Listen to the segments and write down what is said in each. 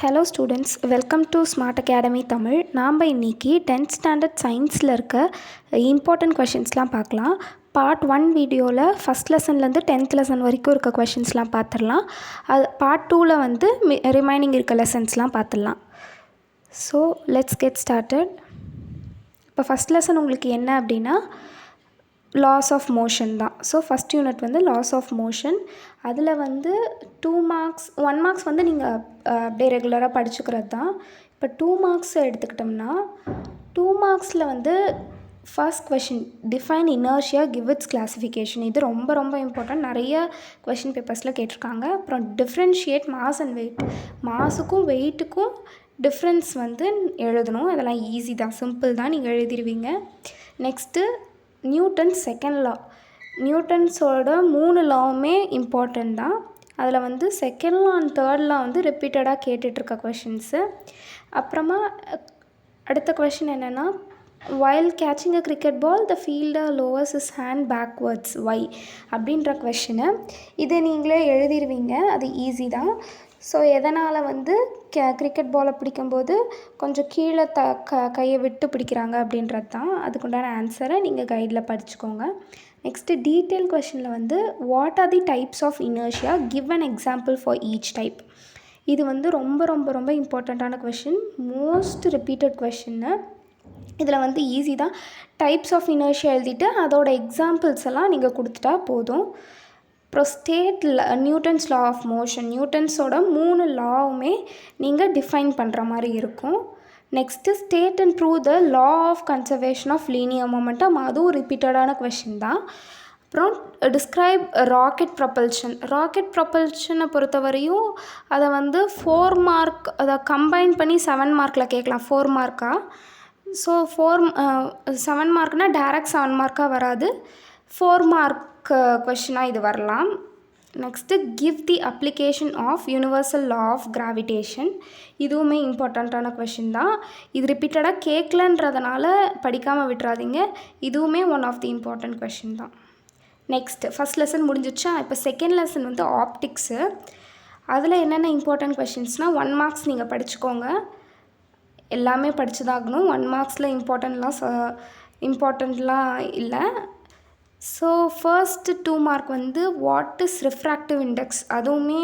Hello students, welcome to smart academy Tamil. நாம் இன்றைக்கி 10th standard சயின்ஸில் இருக்க இம்பார்ட்டன்ட் கொஷின்ஸ்லாம் பார்க்கலாம். பார்ட் 1 வீடியோவில் ஃபஸ்ட் லெசன்லேருந்து 10th லெசன் வரைக்கும் இருக்க கொஷின்ஸ்லாம் பார்த்துடலாம். அது பார்ட் 2ல் வந்து ரிமைனிங் இருக்க லெசன்ஸ்லாம் பார்த்துடலாம். So let's get started. இப்போ ஃபஸ்ட் லெசன் உங்களுக்கு என்ன அப்படின்னா லாஸ் ஆஃப் மோஷன் தான். ஸோ ஃபஸ்ட் யூனிட் வந்து லாஸ் ஆஃப் மோஷன். அதில் வந்து 2 மார்க்ஸ் 1 மார்க்ஸ் வந்து நீங்கள் அப்படியே ரெகுலராக படிச்சுக்கிறது தான். இப்போ 2 மார்க்ஸ் எடுத்துக்கிட்டோம்னா 2 மார்க்ஸில் வந்து first question define inertia give its classification. இது ரொம்ப ரொம்ப இம்பார்ட்டன்ட். நிறைய கொஷின் பேப்பர்ஸில் கேட்டிருக்காங்க. அப்புறம் டிஃப்ரென்ஷியேட் மாஸ் அண்ட் வெயிட். மாஸுக்கும் வெயிட்டுக்கும் டிஃப்ரென்ஸ் வந்து எழுதணும். அதெல்லாம் ஈஸி தான், சிம்பிள் தான், நீங்கள் எழுதிடுவீங்க. Next Newton's second law. நியூட்டன்ஸோட 3 லாவுமே இம்பார்ட்டன்ட் தான். அதில் வந்து second law and third law வந்து ரிப்பீட்டடாக கேட்டுட்ருக்க கொஷின்ஸு. அப்புறமா அடுத்த கொஷின் என்னென்னா while catching a cricket ball the fielder lowers his hand backwards why அப்படின்ற கொஷினு. இதை நீங்களே எழுதிடுவீங்க, அது ஈஸி தான். ஸோ எதனால் வந்து கிரிக்கெட் பாலை பிடிக்கும்போது கொஞ்சம் கீழே கையை விட்டு பிடிக்கிறாங்க அப்படின்றது தான். அதுக்குண்டான ஆன்சரை நீங்கள் கைடில் படிச்சுக்கோங்க. நெக்ஸ்ட்டு டீட்டெயில் கொஷினில் வந்து what are the types of inertia, give an example for each type. இது வந்து ரொம்ப ரொம்ப ரொம்ப இம்பார்ட்டண்ட்டான கொஷின், மோஸ்ட் ரிப்பீட்டட் கொஷின்னு. இதில் வந்து ஈஸி தான். டைப்ஸ் ஆஃப் இனர்ஷியா எழுதிட்டு அதோட எக்ஸாம்பிள்ஸ் எல்லாம் நீங்கள் கொடுத்துட்டா போதும். அப்புறம் நியூட்டன்ஸ் லா ஆஃப் மோஷன், நியூட்டன்ஸோட 3 லாவுமே நீங்கள் டிஃபைன் பண்ணுற மாதிரி இருக்கும். Next state and prove the law of conservation of linear momentum, அதுவும் ரிப்பீட்டடான கொஷின் தான். அப்புறம் டிஸ்கிரைப் ராக்கெட் ப்ரொபல்ஷன். ராக்கெட் ப்ரொபல்ஷனை பொறுத்தவரையும் அதை வந்து 4 மார்க், அதை கம்பைன் பண்ணி 7 மார்க்கில் கேட்கலாம், 4 மார்க்காக. ஸோ 7 மார்க்னால் டேரக்ட் 7 மார்க்காக வராது, 4 மார்க் கொஷினாக இது வரலாம். Next give the application of universal law of gravitation. இதுவுமே இம்பார்ட்டண்ட்டான கொஷின் தான். இது ரிப்பீட்டடாக கேட்கலன்றதுனால படிக்காமல் விட்டுறாதீங்க. இதுவுமே one of the important question தான். நெக்ஸ்ட்டு ஃபஸ்ட் லெசன் முடிஞ்சிச்சா. இப்போ செகண்ட் லெசன் வந்து ஆப்டிக்ஸு. அதில் என்னென்ன இம்பார்ட்டண்ட் கொஷின்ஸ்னால் 1 மார்க்ஸ் நீங்கள் படிச்சுக்கோங்க, எல்லாமே படிச்சுதாகணும். 1 மார்க்ஸில் இம்பார்ட்டண்ட்லாம் இல்லை. ஸோ ஃபர்ஸ்ட்டு 2 மார்க் வந்து வாட் இஸ் ரிஃப்ராக்டிவ் இண்டெக்ஸ், அதுவுமே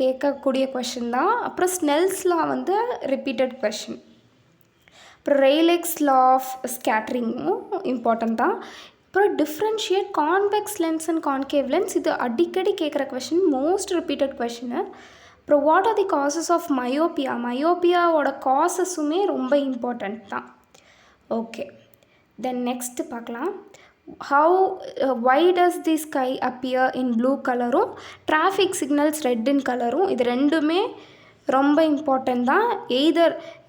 கேட்கக்கூடிய கொஷின் தான். அப்புறம் ஸ்னெல்ஸ் லா வந்து ரிப்பீட்டட் கொஷின். அப்புறம் ரெய்லெக்ஸ் லா ஆஃப் ஸ்கேட்ரிங்கும் இம்பார்ட்டன்ட் தான். அப்புறம் differentiate convex lens and concave lens, இது அடிக்கடி கேட்குற கொஷின், மோஸ்ட் ரிப்பீட்டட் கொஷினு. அப்புறம் what are the causes of myopia, மயோப்பியாவோட காசஸுமே ரொம்ப இம்பார்ட்டண்ட் தான். ஓகே, தென் நெக்ஸ்ட்டு பார்க்கலாம். why does the sky appear in blue கலரும் traffic signals red in கலரும், இது ரெண்டுமே ரொம்ப இம்பார்ட்டன்ட் தான்.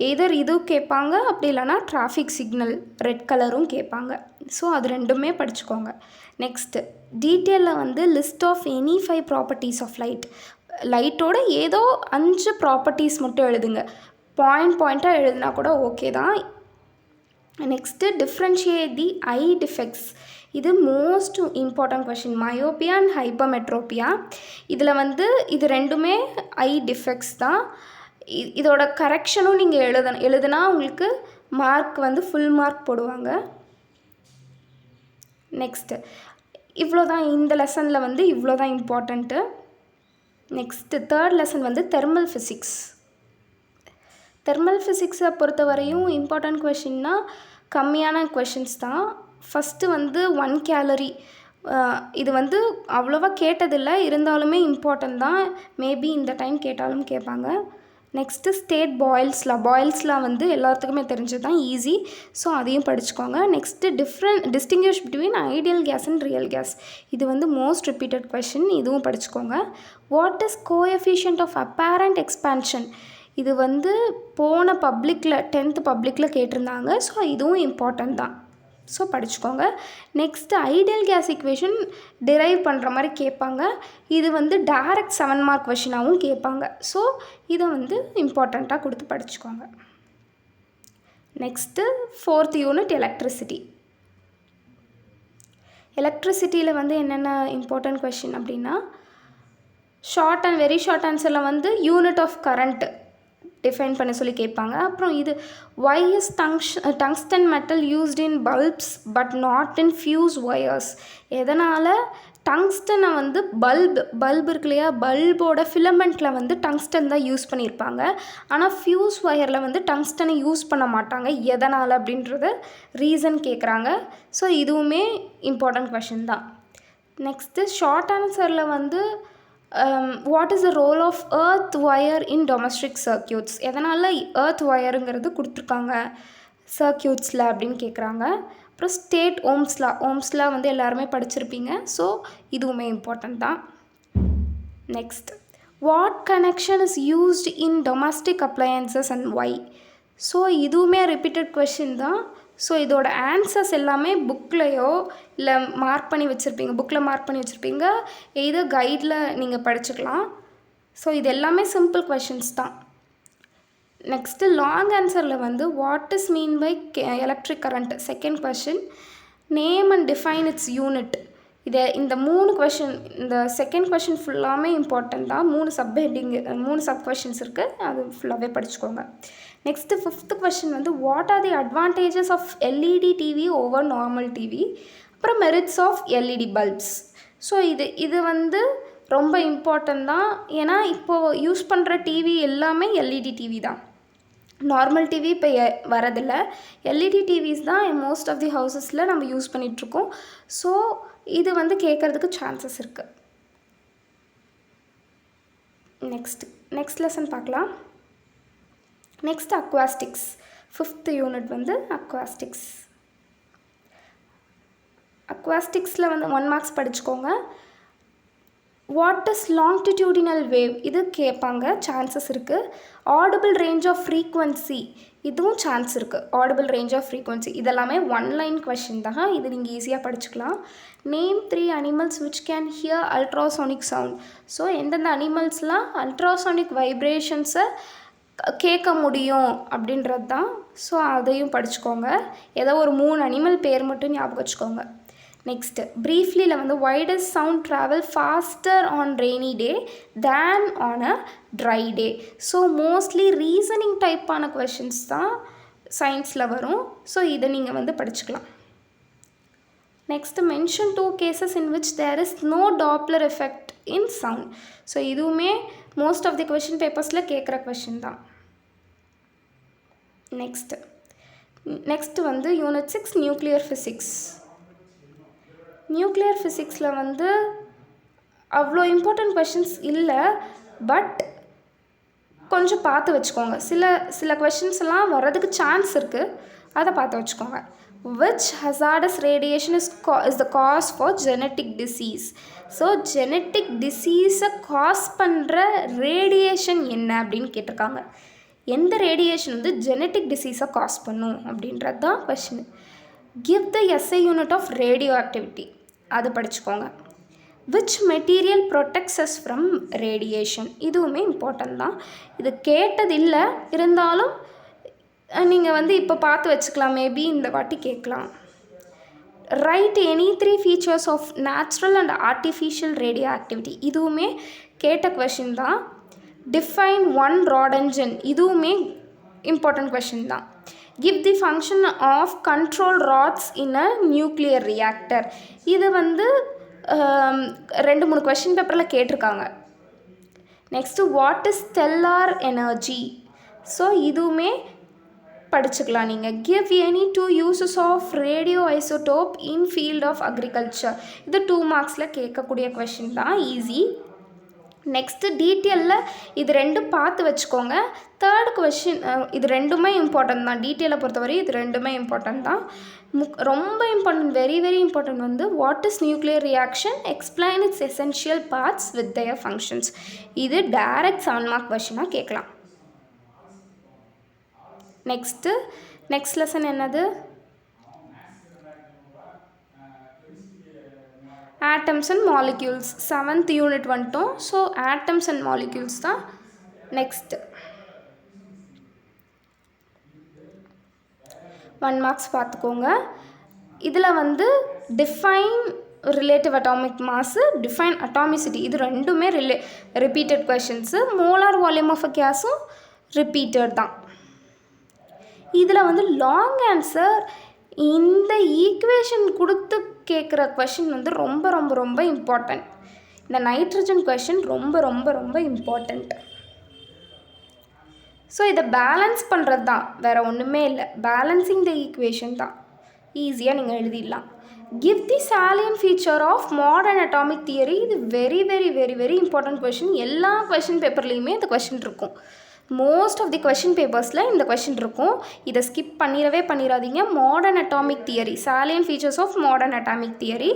எய்தர் இது கேட்பாங்க, அப்படி இல்லைனா டிராஃபிக் சிக்னல் ரெட் கலரும் கேட்பாங்க. ஸோ அது ரெண்டுமே படிச்சுக்கோங்க. நெக்ஸ்ட்டு டீட்டெயிலில் வந்து list of any 5 properties of light. லைட்டோட ஏதோ 5 ப்ராப்பர்ட்டிஸ் மட்டும் எழுதுங்க, பாயிண்ட்டாக எழுதுனா கூட ஓகே தான். நெக்ஸ்ட்டு டிஃப்ரென்ஷியேட் தி ஐ டிஃபெக்ட்ஸ். இது most important question, myopia and ஹைப்பர்மெட்ரோப்பியா. இதில் வந்து இது ரெண்டுமே ஐ டிஃபெக்ட்ஸ் தான். இதோட கரெக்ஷனும் நீங்கள் எழுதுனா உங்களுக்கு மார்க் வந்து ஃபுல் மார்க் போடுவாங்க. நெக்ஸ்ட்டு இவ்வளோ தான், இந்த லெசனில் வந்து இவ்வளோ தான் இம்பார்ட்டண்ட்டு. நெக்ஸ்ட்டு தேர்ட் லெசன் வந்து தெர்மல் ஃபிசிக்ஸ். தெர்மல் ஃபிசிக்ஸை பொறுத்தவரையும் இம்பார்ட்டன்ட் கொஷின்னா கம்மியான கொஷின்ஸ் தான். ஃபஸ்ட்டு வந்து 1 கேலரி, இது வந்து அவ்வளோவா கேட்டதில்லை, இருந்தாலுமே இம்பார்ட்டன்ட் தான். மேபி இந்த டைம் கேட்டாலும் கேட்பாங்க. நெக்ஸ்ட்டு ஸ்டேட் பாயில்ஸ்லாம் வந்து எல்லாத்துக்குமே தெரிஞ்சது தான், ஈஸி. ஸோ அதையும் படிச்சுக்கோங்க. Next distinguish between ideal gas and real gas. இது வந்து மோஸ்ட் ரிப்பீட்டட் கொஷின், இதுவும் படிச்சுக்கோங்க. What is coefficient of apparent expansion, இது வந்து போன 10th பப்ளிக்கில் கேட்டிருந்தாங்க. ஸோ இதுவும் இம்பார்ட்டன்ட் தான், ஸோ படிச்சுக்கோங்க. Next ideal case equation drive பண்ணுற மாதிரி கேட்பாங்க. இது வந்து டைரக்ட் 7 மார்க் கொஷினாகவும் கேட்பாங்க. ஸோ இதை வந்து இம்பார்ட்டண்ட்டாக கொடுத்து படிச்சுக்கோங்க. Next 4th unit electricity. எலக்ட்ரிசிட்டியில் வந்து என்னென்ன இம்பார்ட்டன்ட் கொஷின் அப்படின்னா ஷார்ட் அண்ட் வெரி ஷார்ட் ஆன்சரில் வந்து யூனிட் ஆஃப் கரண்ட்டு, டிஃபைன் பண்ண சொல்லி கேட்பாங்க. அப்புறம் இது why is tungsten metal used in bulbs but not in fuse wires. எதனால் டங்ஸ்டனை வந்து பல்ப் இருக்கு இல்லையா, பல்போட ஃபிலமெண்ட்டில் வந்து டங்ஸ்டன் தான் யூஸ் பண்ணியிருப்பாங்க. ஆனால் ஃபியூஸ் ஒயரில் வந்து டங்ஸ்டனை யூஸ் பண்ண மாட்டாங்க. எதனால் அப்படின்றத ரீசன் கேட்குறாங்க. ஸோ இதுவுமே இம்பார்ட்டன்ட் கொஷின் தான். நெக்ஸ்ட்டு ஷார்ட் ஆன்சரில் வந்து what is the role of earth wire in domestic circuits. எதனால் எர்த் ஒயருங்கிறது கொடுத்துருக்காங்க சர்க்கியூட்ஸில் அப்படின்னு கேட்குறாங்க. அப்புறம் ஸ்டேட் ஓம்ஸ்லா வந்து எல்லாருமே படிச்சிருப்பீங்க. ஸோ இதுவுமே இம்பார்ட்டன்ட் தான். Next, what connection is used in domestic appliances and why. So இதுவுமே ரிப்பீட்டட் கொஷின் தான். ஸோ இதோட ஆன்சர்ஸ் எல்லாமே புக்லேயோ இல்லை புக்கில் மார்க் பண்ணி வச்சுருப்பீங்க, இது கைடில் நீங்கள் படிச்சுக்கலாம். ஸோ இது எல்லாமே சிம்பிள் கொஷின்ஸ் தான். நெக்ஸ்ட்டு லாங் ஆன்சரில் வந்து what is mean by electric current. Second question, name and define its unit. இந்த 3 கொஷின், இந்த செகண்ட் கொஷின் ஃபுல்லாமே இம்பார்ட்டன்ட் தான். 3 சப் கொஷின்ஸ் இருக்குது, அது ஃபுல்லாகவே படிச்சுக்கோங்க. நெக்ஸ்ட்டு 5th கொஷின் வந்து what are the advantages of LED TV over normal TV. அப்புறம் merits of LED bulbs. So இது வந்து ரொம்ப இம்பார்ட்டன்ட் தான். ஏன்னா இப்போது யூஸ் பண்ணுற டிவி எல்லாமே எல்இடி டிவி தான். நார்மல் டிவி இப்போ வரதில்லை. எல்இடி டிவிஸ் தான் மோஸ்ட் ஆஃப் தி ஹவுசஸில் நம்ம யூஸ் பண்ணிகிட்ருக்கோம். ஸோ இது வந்து கேட்குறதுக்கு சான்சஸ் இருக்குது. நெக்ஸ்ட் லெசன் பார்க்கலாம். Next aquatics. 5th யூனிட் வந்து அக்வாஸ்டிக்ஸ். அக்வாஸ்டிக்ஸில் வந்து 1 மார்க்ஸ் படிச்சுக்கோங்க. வாட் இஸ் லாங்கிடியூடினல் வேவ், இது கேட்பாங்க, சான்சஸ் இருக்குது. ஆடிபிள் ரேஞ்ச் ஆஃப் ஃப்ரீக்வன்சி, இதுவும் சான்ஸ் இருக்குது. ஆடிபிள் ரேஞ்ச் ஆஃப் ஃப்ரீக்வன்சி இதெல்லாமே 1 லைன் கொஷின் தான். இது நீங்கள் ஈஸியாக படிச்சுக்கலாம். Name 3 animals which can hear ultrasonic sound. So எந்தெந்த அனிமல்ஸ்லாம் அல்ட்ராசோனிக் வைப்ரேஷன்ஸை கேட்க முடியும் அப்படின்றது தான். ஸோ அதையும் படிச்சுக்கோங்க. ஏதோ ஒரு 3 அனிமல் பேர் மட்டும் ஞாபகம் வச்சுக்கோங்க. நெக்ஸ்ட்டு ப்ரீஃப்லியில் வந்து why does sound travel faster on rainy day than on a dry day. So mostly reasoning டைப்பான கொஷின்ஸ் தான் சயின்ஸில் வரும். ஸோ இதை நீங்கள் வந்து படிச்சுக்கலாம். Next mention 2 cases in which there is no Doppler effect in sound. So இதுவுமே most of the question பேப்பர்ஸில் கேட்குற கொஷின் தான். நெக்ஸ்ட்டு வந்து யூனிட் 6 நியூக்ளியர் ஃபிசிக்ஸ். நியூக்ளியர் ஃபிசிக்ஸில் வந்து அவ்வளோ இம்பார்ட்டன்ட் கொஷின்ஸ் இல்லை, பட் கொஞ்சம் பார்த்து வச்சுக்கோங்க. சில கொஷின்ஸ் எல்லாம் வர்றதுக்கு சான்ஸ் இருக்குது, அதை பார்த்து வச்சுக்கோங்க. which hazardous radiation is the cause for genetic disease. So genetic டிசீஸை காஸ் பண்ணுற ரேடியேஷன் என்ன அப்படின்னு கேட்டிருக்காங்க. எந்த ரேடியேஷன் வந்து ஜெனட்டிக் டிசீஸை காஸ் பண்ணும் அப்படின்றது தான் question. Give the SI unit of radioactivity, அது படிச்சுக்கோங்க. Which material protects us from radiation, இதுவுமே இம்பார்ட்டன்ட் தான். இது கேட்டதில்லை, இருந்தாலும் நீங்கள் வந்து இப்போ பார்த்து வச்சுக்கலாம், மேபி இந்த வாட்டி கேட்கலாம். Write any 3 features of natural and artificial radioactivity, இதுவுமே கேட்ட கொஷின் தான். டிஃபைன் 1 ராடன்ஜன், இதுவுமே இம்பார்ட்டன்ட் கொஷின் தான். Give the function of control rods in a nuclear reactor, இது வந்து 2-3 கொஷின் பேப்பரில் கேட்டிருக்காங்க. Next what is stellar energy, so இதுவுமே படிச்சுக்கலாம் நீங்கள். Give any 2 uses of radioisotope in field of agriculture, இது 2 மார்க்ஸில் கேட்கக்கூடிய கொஷின் தான், ஈஸி. நெக்ஸ்ட்டு டீட்டெயிலில் இது 2 பார்த்து வச்சுக்கோங்க. 3rd கொஷின், இது 2மே இம்பார்ட்டன்ட் தான். டீட்டெயிலை பொறுத்தவரை இது 2மே இம்பார்ட்டன்ட் தான். ரொம்ப இம்பார்ட்டன்ட், வெரி வெரி இம்பார்ட்டன்ட் வந்து what is nuclear reaction, explain its essential parts with their functions, இது டைரக்ட் 7 மார்க் கொஷினாக கேட்கலாம். நெக்ஸ்ட் லெசன் என்னது, atoms and molecules. 7th unit வந்துட்டோம். ஸோ ஆட்டம்ஸ் அண்ட் மாலிக்யூல்ஸ் தான் நெக்ஸ்ட்டு. 1 மார்க்ஸ் பார்த்துக்கோங்க. இதில் வந்து define relative atomic mass, define atomicity, இது 2மே repeated questions. Molar volume of a கேஸும் ரிப்பீட்டட் தான். இதில் வந்து லாங் ஆன்சர் இந்த ஈக்குவேஷன் கொடுத்து கேட்குற கொஷின் வந்து ரொம்ப ரொம்ப ரொம்ப இம்பார்ட்டண்ட். இந்த நைட்ரஜன் கொஷின் ரொம்ப ரொம்ப ரொம்ப இம்பார்ட்டண்ட். ஸோ இதை பேலன்ஸ் பண்ணுறது தான், வேறு ஒன்றுமே இல்லை. பேலன்சிங் த ஈக்குவேஷன் தான். ஈஸியாக நீங்கள் எழுதிடலாம். Give the salient feature of modern atomic theory. இது very very very very important question. எல்லா கொஷின் பேப்பர்லேயுமே இந்த கொஷின் இருக்கும். மோஸ்ட் ஆஃப் தி கொஷின் பேப்பர்ஸில் இந்த கொஷின் இருக்கும். இதை ஸ்கிப் பண்ணிடாதீங்க. Modern atomic theory, salient features of modern atomic theory.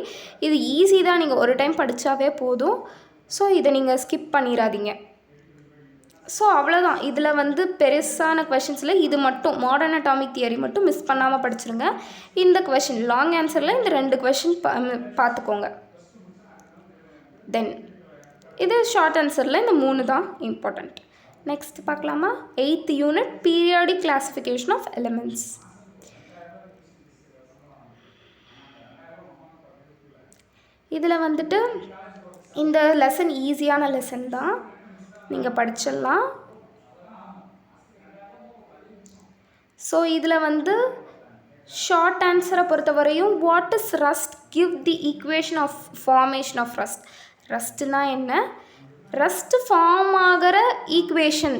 இது ஈஸி தான், நீங்கள் ஒரு டைம் படித்தாவே போதும். ஸோ இதை நீங்கள் ஸ்கிப் பண்ணிடாதீங்க. ஸோ அவ்வளோதான். இதில் வந்து பெருசான கொஷின்ஸில் இது மட்டும் மாடர்ன் அட்டாமிக் தியரி மட்டும் மிஸ் பண்ணாமல் படிச்சுருங்க. இந்த கொஷின் லாங் ஆன்சரில் இந்த 2 கொஷின் பார்த்துக்கோங்க. தென் இது ஷார்ட் ஆன்சரில் இந்த 3 தான் இம்பார்ட்டண்ட். நெக்ஸ்ட் பார்க்கலாமா? 8th unit periodic classification of elements. இதில் வந்துட்டு இந்த லெசன் ஈஸியான லெசன் தான், நீங்கள் படிச்சிடலாம். ஸோ இதில் வந்து ஷார்ட் ஆன்சரை பொறுத்தவரையும் what is rust, give the equation of formation of rust. ரஸ்ட்னா என்ன? ரஸ்ட் ஃபார்ம் ஆகிற ஈக்குவேஷன்,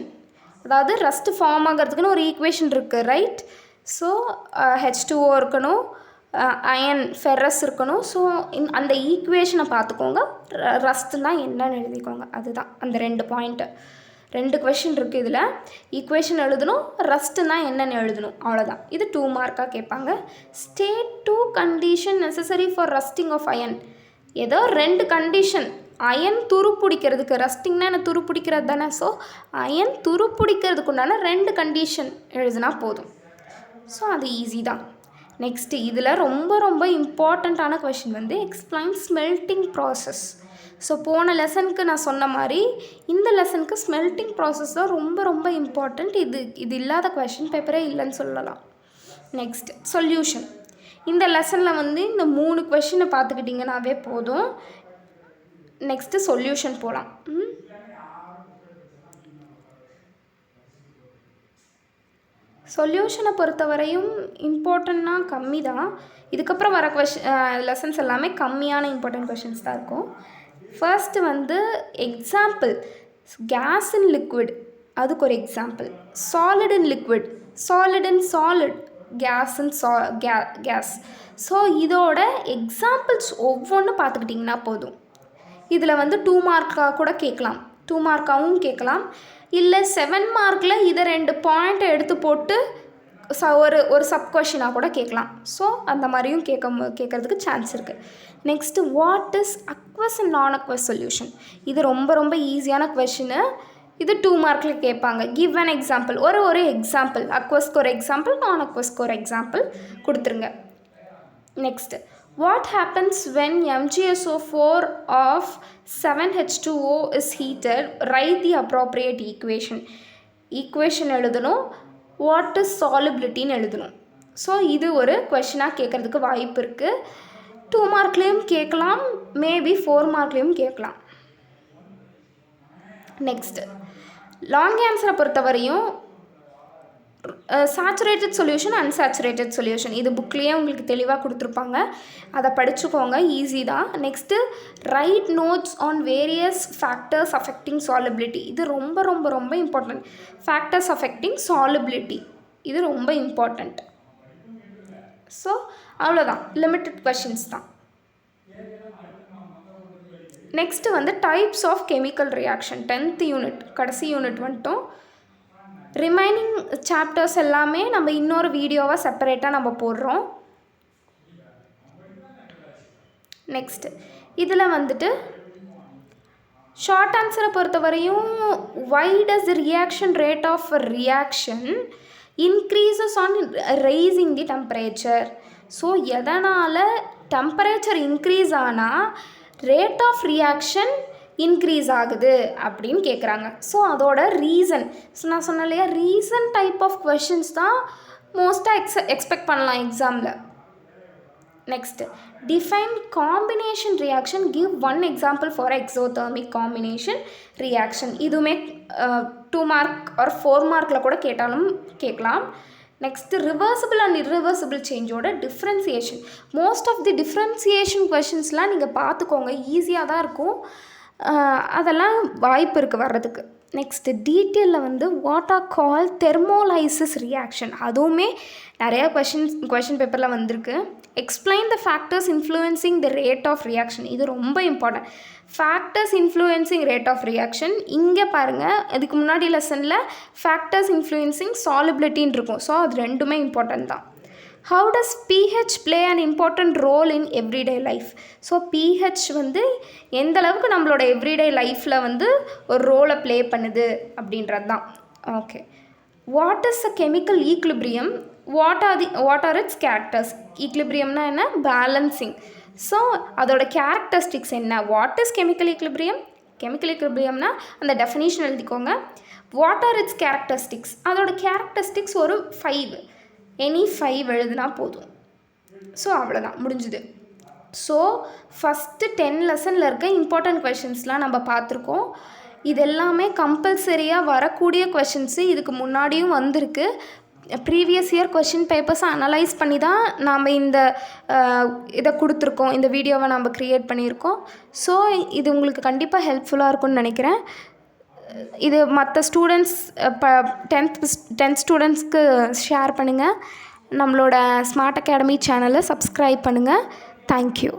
அதாவது ரஸ்ட் ஃபார்ம் ஆகிறதுக்குன்னு ஒரு ஈக்குவேஷன் இருக்குது, ரைட்? ஸோ H2O இருக்கணும், அயன் ஃபெரஸ் இருக்கணும். ஸோ அந்த ஈக்குவேஷனை பார்த்துக்கோங்க. ரஸ்ட்னா என்னன்னு எழுதிக்கோங்க. அதுதான் அந்த 2 பாயிண்ட்டு. 2 கொஷின் இருக்குது இதில். ஈக்குவேஷன் எழுதணும், ரஸ்ட்னா என்னென்னு எழுதணும், அவ்வளோதான். இது 2 மார்க்காக கேட்பாங்க. State 2 condition necessary for rusting of iron. ஏதோ 2 கண்டிஷன். அயன் துருப்பிடிக்கிறதுக்கு, ரஸ்டிங்னா என்ன, துருப்பிடிக்கிறது தானே. ஸோ அயன் துருப்பிடிக்கிறதுக்கு உண்டான 2 கண்டிஷன் எழுதுனா போதும். ஸோ அது ஈஸி தான். நெக்ஸ்ட்டு இதில் ரொம்ப ரொம்ப இம்பார்ட்டண்ட்டான கொஷின் வந்து எக்ஸ்பிளைன் ஸ்மெல்ட்டிங் ப்ராசஸ். ஸோ போன லெசனுக்கு நான் சொன்ன மாதிரி இந்த லெசனுக்கு ஸ்மெல்ட்டிங் ப்ராசஸ் தான் ரொம்ப ரொம்ப இம்பார்ட்டண்ட். இது இல்லாத கொஷின் பேப்பரே இல்லைன்னு சொல்லலாம். Next solution. இந்த லெசனில் வந்து இந்த 3 கொஷினை பார்த்துக்கிட்டிங்கனாவே போதும். நெக்ஸ்ட்டு சொல்யூஷன் போகலாம். சொல்யூஷனை பொறுத்தவரையும் இம்பார்ட்டன்னா கம்மி தான். இதுக்கப்புறம் வர லெசன்ஸ் எல்லாமே கம்மியான இம்பார்ட்டன்ட் கொஷின்ஸ் தான் இருக்கும். ஃபர்ஸ்ட்டு வந்து எக்ஸாம்பிள், கேஸ் இன் லிக்விட், அதுக்கு ஒரு example. Solid in liquid, solid in solid, gas in gas. So இதோட எக்ஸாம்பிள்ஸ் ஒவ்வொன்று பார்த்துக்கிட்டிங்கன்னா போதும். இதில் வந்து 2 மார்க்காக கூட கேட்கலாம், 2 மார்க்காகவும் கேட்கலாம். இல்லை 7 மார்க்கில் இதை 2 பாயிண்ட்டை எடுத்து போட்டு ஒரு சப் கொஷினாக கூட கேட்கலாம். ஸோ அந்த மாதிரியும் கேட்குறதுக்கு சான்ஸ் இருக்குது. Next what is aqueous and நான் அக்வஸ் சொல்யூஷன். இது ரொம்ப ரொம்ப ஈஸியான கொஷினு. இது 2 மார்க்கில் கேட்பாங்க. கிவ் அன் எக்ஸாம்பிள், ஒரு எக்ஸாம்பிள், அக்வஸ்க்கு ஒரு எக்ஸாம்பிள், நான் அக்வஸ்க்கு ஒரு எக்ஸாம்பிள் கொடுத்துருங்க. Next what happens when MgSO4 of 7H2O is heated? Write the appropriate equation. Equation எழுதணும், வாட் இஸ் சாலிபிலிட்டின்னு எழுதணும். ஸோ இது ஒரு கொஷினாக கேட்குறதுக்கு வாய்ப்பு இருக்குது. 2 மார்க்லேயும் கேட்கலாம், மேபி 4 மார்க்லேயும் கேட்கலாம். நெக்ஸ்ட்டு லாங் ஆன்சரை பொறுத்தவரையும் சேச்சுரேட்டட் சொல்யூஷன், அன்சேச்சுரேட்டட் சொல்யூஷன், இது புக்லேயே உங்களுக்கு தெளிவாக கொடுத்துருப்பாங்க, அதை படிச்சுக்கோங்க, ஈஸி தான். Next right notes on various factors affecting solubility. இது ரொம்ப ரொம்ப ரொம்ப இம்பார்ட்டண்ட். ஃபேக்டர்ஸ் அஃபெக்டிங் சாலிபிலிட்டி இது ரொம்ப இம்பார்ட்டண்ட். ஸோ அவ்வளோதான், லிமிட்டட் கொஷின்ஸ் தான். நெக்ஸ்ட்டு வந்து types of chemical reaction, 10th unit, கடைசி யூனிட் வந்துட்டோம். ரிமைனிங் சாப்டர்ஸ் எல்லாமே நம்ம இன்னொரு வீடியோவாக செப்பரேட்டாக நம்ம போடுறோம். நெக்ஸ்ட்டு இதில் வந்துட்டு ஷார்ட் ஆன்சரை பொறுத்தவரையும் why does the reaction rate of a reaction increases on raising the temperature? So எதனால் டெம்பரேச்சர் இன்க்ரீஸ் ஆனால் ரேட் ஆஃப் ரியாக்ஷன் இன்க்ரீஸ் ஆகுது அப்படின்னு கேட்குறாங்க. ஸோ அதோட ரீசன், ஸோ நான் சொன்னேன் இல்லையா, ரீசன் டைப் ஆஃப் கொஷின்ஸ் தான் மோஸ்ட்டாக எக்ஸ்பெக்ட் பண்ணலாம் எக்ஸாமில். Next define combination reaction, give 1 example for exothermic combination reaction. இதுவுமே 2 மார்க் ஆர் 4 மார்க்கில் கூட கேட்கலாம். நெக்ஸ்ட்டு ரிவர்சிபிள் அண்ட் இர்ரிவர்சிபிள் சேஞ்சோட differentiation. Most of the differentiation கொஷின்ஸ்லாம் நீங்கள் பார்த்துக்கோங்க, ஈஸியாக தான் இருக்கும். அதெல்லாம் வாய்ப்பு இருக்குது வர்றதுக்கு. நெக்ஸ்ட்டு டீட்டெயிலில் what are call thermolysis reaction, அதுவுமே நிறையா கொஷின் பேப்பரில் வந்திருக்கு. Explain the factors influencing the rate of reaction, இது ரொம்ப important. Factors influencing rate of reaction இங்கே பாருங்கள், இதுக்கு முன்னாடி லெசனில் ஃபேக்டர்ஸ் இன்ஃப்ளூயன்சிங் சாலிபிலிட்டின்னு இருக்கும். ஸோ அது ரெண்டுமே இம்பார்ட்டன்ட் தான். How does pH play an important role in everyday life? So pH எந்த அளவுக்கு நம்மளோட எவ்ரிடே லைஃப்பில் ஒரு ரோலை ப்ளே பண்ணுது அப்படின்றது தான். Okay, what is a chemical equilibrium, what are its characters? ஈக்லிபிரியம்னா என்ன? பேலன்சிங். ஸோ அதோட கேரக்டரிஸ்டிக்ஸ் என்ன? What is chemical equilibrium? Chemical ஈக்லிபிரியம்னா அந்த டெஃபினேஷன் எழுதிக்கோங்க. What are its characteristics? அதோட கேரக்டரிஸ்டிக்ஸ் ஒரு 5, எனி 5 எழுதுனா போதும். ஸோ அவ்வளோதான், முடிஞ்சுது. ஸோ ஃபஸ்ட்டு 10 லெசனில் இருக்க இம்பார்ட்டன்ட் கொஷின்ஸ்லாம் நம்ம பார்த்துருக்கோம். இது எல்லாமே கம்பல்சரியாக வரக்கூடிய கொஷின்ஸு, இதுக்கு முன்னாடியும் வந்திருக்கு. ப்ரீவியஸ் இயர் கொஷின் பேப்பர்ஸை அனலைஸ் பண்ணி தான் நாம் இதை கொடுத்துருக்கோம், இந்த வீடியோவை நம்ம க்ரியேட் பண்ணியிருக்கோம். ஸோ இது உங்களுக்கு கண்டிப்பாக ஹெல்ப்ஃபுல்லாக இருக்கும்னு நினைக்கிறேன். இது மற்ற ஸ்டூடெண்ட்ஸ் டென்த் ஸ்டூடெண்ட்ஸ்க்கு ஷேர் பண்ணுங்கள். நம்மளோட ஸ்மார்ட் அகாடமி சேனலை சப்ஸ்கிரைப் பண்ணுங்கள். தேங்க்யூ.